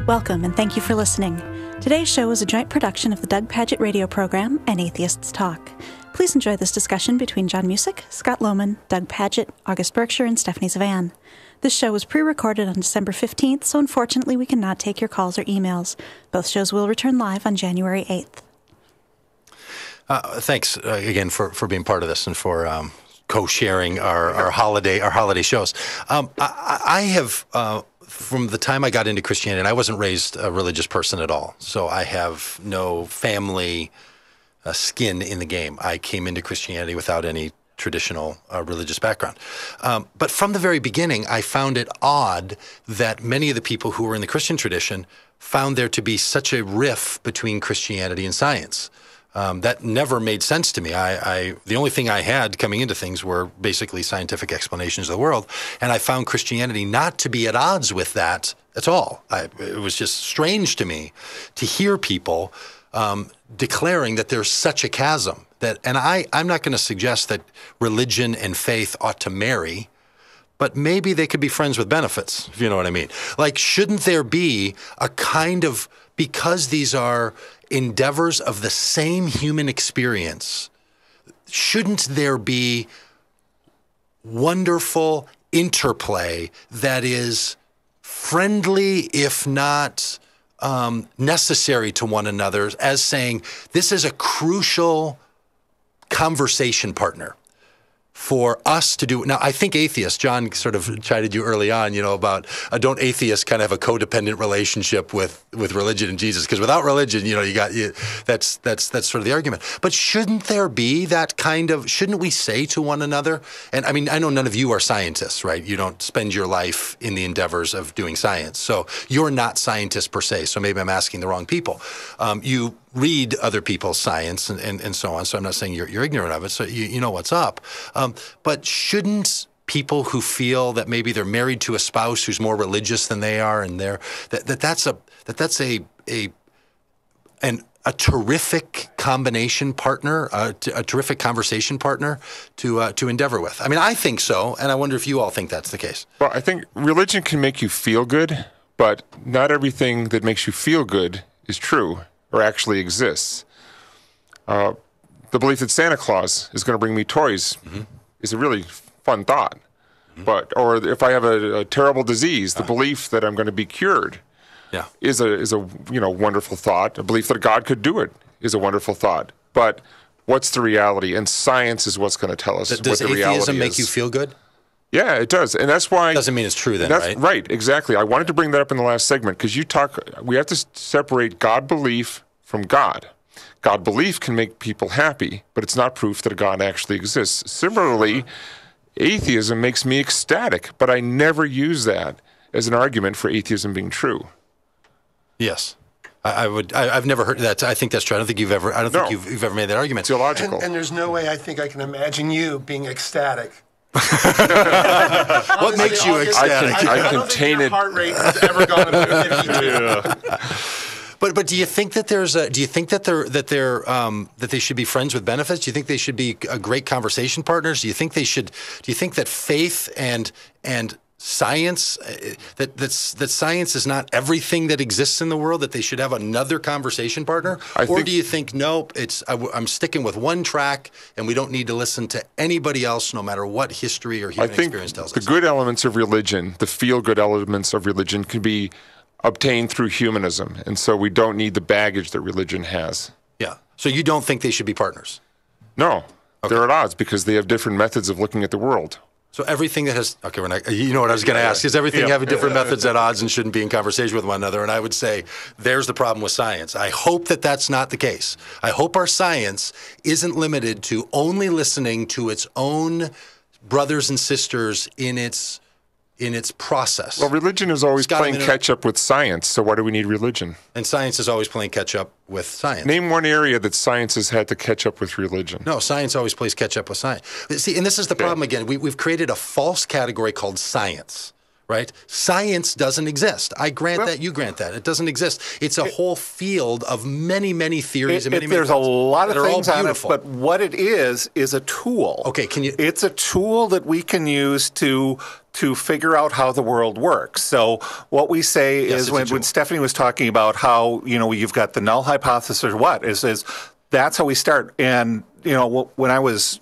Welcome, and thank you for listening. Today's show is a joint production of the Doug Pagitt radio program and Atheists Talk. Please enjoy this discussion between John Musick, Scott Lohman, Doug Pagitt, August Berkshire, and Stephanie Zavan. This show was pre-recorded on December 15th, so unfortunately we cannot take your calls or emails. Both shows will return live on January 8th. Thanks again for being part of this and for co-sharing our holiday shows. I have from the time I got into Christianity, and I wasn't raised a religious person at all, so I have no family skin in the game. I came into Christianity without any traditional religious background. But from the very beginning, I found it odd that many of the people who were in the Christian tradition found there to be such a rift between Christianity and science. That never made sense to me. The only thing I had coming into things were basically scientific explanations of the world, and I found Christianity not to be at odds with that at all. It was just strange to me to hear people declaring that there's such a chasm. I'm not going to suggest that religion and faith ought to marry, but maybe they could be friends with benefits, if you know what I mean. Like, shouldn't there be a kind of, because these are endeavors of the same human experience, shouldn't there be wonderful interplay that is friendly, if not necessary to one another, as saying this is a crucial conversation partner for us to do. Now, I think atheists, John sort of chided you early on, about don't atheists kind of have a codependent relationship with religion and Jesus? Because without religion, that's sort of the argument. But shouldn't there be that kind of, shouldn't we say to one another, and I mean, I know none of you are scientists, right? You don't spend your life in the endeavors of doing science. So you're not scientists per se. So maybe I'm asking the wrong people. You read other people's science and so on. So I'm not saying you're ignorant of it. So you know what's up. But shouldn't people who feel that maybe they're married to a spouse who's more religious than they are, and that's a terrific combination partner, a terrific conversation partner to endeavor with? I mean, I think so, and I wonder if you all think that's the case. Well, I think religion can make you feel good, but not everything that makes you feel good is true or actually exists. The belief that Santa Claus is going to bring me toys is a really fun thought. Or if I have a terrible disease, the belief that I'm going to be cured is a wonderful thought. A belief that God could do it is a wonderful thought. But what's the reality? And science is what's going to tell us what the reality is. Does atheism make you feel good? Yeah, it does. And that's why... Doesn't mean it's true then, right? Right, exactly. I wanted to bring that up in the last segment because we have to separate God belief from God. God belief can make people happy, but it's not proof that a God actually exists. Similarly, atheism makes me ecstatic, but I never use that as an argument for atheism being true. Yes. I've never heard that. I think that's true. I don't think you've ever made that argument. It's illogical. And there's no way I think I can imagine you being ecstatic. What makes you ecstatic? I contain it. Heart rate has ever gone above 52. But do you think that that they should be friends with benefits? Do you think they should be great conversation partners? Do you think that faith and science, that science is not everything that exists in the world, that they should have another conversation partner? Or do you think, nope, I'm sticking with one track and we don't need to listen to anybody else no matter what history or human experience tells us? The good elements of religion, the feel-good elements of religion can be obtained through humanism, and so we don't need the baggage that religion has. Yeah. So you don't think they should be partners? No. Okay. They're at odds because they have different methods of looking at the world. So everything that has, okay, you know what I was going to ask, is everything having different methods at odds and shouldn't be in conversation with one another? And I would say, there's the problem with science. I hope that that's not the case. I hope our science isn't limited to only listening to its own brothers and sisters in its process. Well, religion is always playing catch-up with science, so why do we need religion? And science is always playing catch-up with science. Name one area that science has had to catch up with religion. No, science always plays catch-up with science. See, and this is the problem again. We've created a false category called science, right? Science doesn't exist. I grant that, you grant that. It doesn't exist. It's a whole field of many, many theories and many, there's a lot of things on it, beautiful. but what it is a tool. Okay, It's a tool that we can use to figure out how the world works. So what we say is when Stephanie was talking about how, you've got the null hypothesis or what, is that's how we start. And, when I was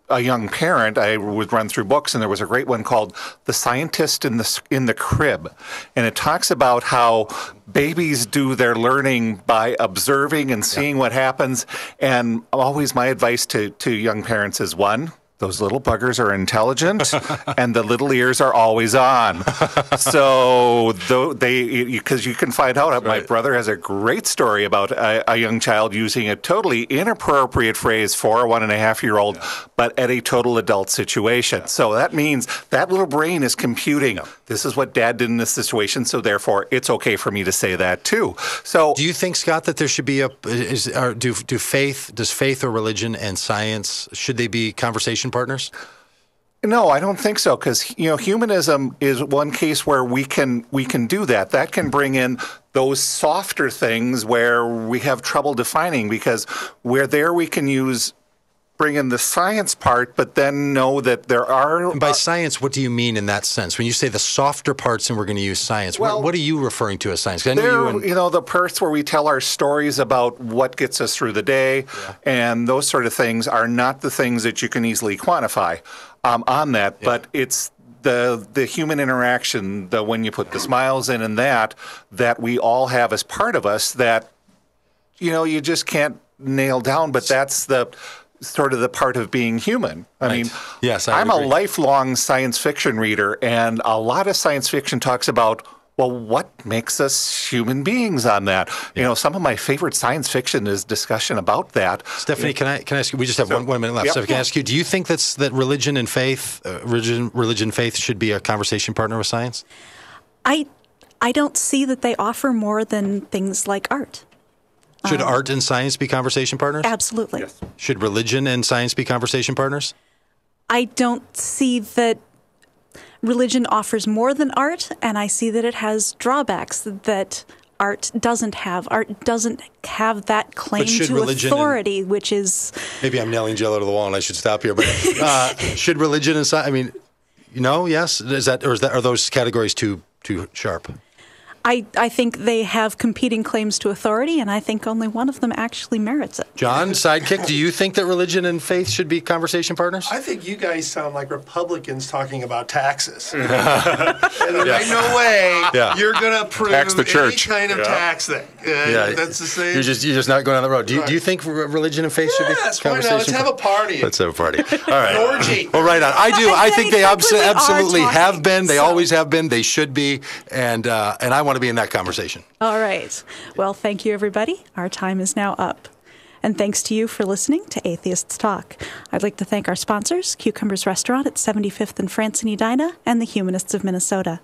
a young parent, I would run through books, and there was a great one called "The Scientist in the Crib," and it talks about how babies do their learning by observing and seeing what happens. And always my advice to young parents is, one, those little buggers are intelligent, and the little ears are always on. So because you can find out. Right. My brother has a great story about a young child using a totally inappropriate phrase for a 1.5-year-old, but at a total adult situation. Yeah. So that means that little brain is computing. Yeah. This is what Dad did in this situation, so therefore it's okay for me to say that too. So, do you think, Scott, that there should be does faith or religion and science, should they be conversation partners? No, I don't think so, because humanism is one case where we can do that. That can bring in those softer things where we have trouble defining, because we can bring in the science part, but then know that there are... And by science, what do you mean in that sense? When you say the softer parts and we're going to use science, what are you referring to as science? The parts where we tell our stories about what gets us through the day, and those sort of things are not the things that you can easily quantify on that, but it's the human interaction, when you put the smiles in and that we all have as part of us that, you just can't nail down, but that's the sort of the part of being human. I mean, yes, I'm a lifelong science fiction reader, and a lot of science fiction talks about, well, what makes us human beings on that? Yeah. Some of my favorite science fiction is discussion about that. Stephanie, can I ask you, we just have one minute left. Yep. So can I ask you, do you think that religion and faith, faith should be a conversation partner with science? I don't see that they offer more than things like art. Should art and science be conversation partners? Absolutely. Yes. Should religion and science be conversation partners? I don't see that religion offers more than art, and I see that it has drawbacks that art doesn't have. Art doesn't have that claim to authority, which is... Maybe I'm nailing Jello to the wall and I should stop here, but should religion and science... yes? Are those categories too sharp? I think they have competing claims to authority, and I think only one of them actually merits it. John, sidekick, do you think that religion and faith should be conversation partners? I think you guys sound like Republicans talking about taxes. And there ain't no way you're going to approve any kind of tax thing. That's the same. You're just not going on the road. Do you think religion and faith should be conversation partners? Let's have a party. Let's have a party. All right. An orgy. Well, right on. I do. I think they absolutely have been. They always have been. They should be. And I want to be in that conversation. All right. Well, thank you, everybody. Our time is now up. And thanks to you for listening to Atheists Talk. I'd like to thank our sponsors, Cucumbers Restaurant at 75th and France in Edina, and the Humanists of Minnesota.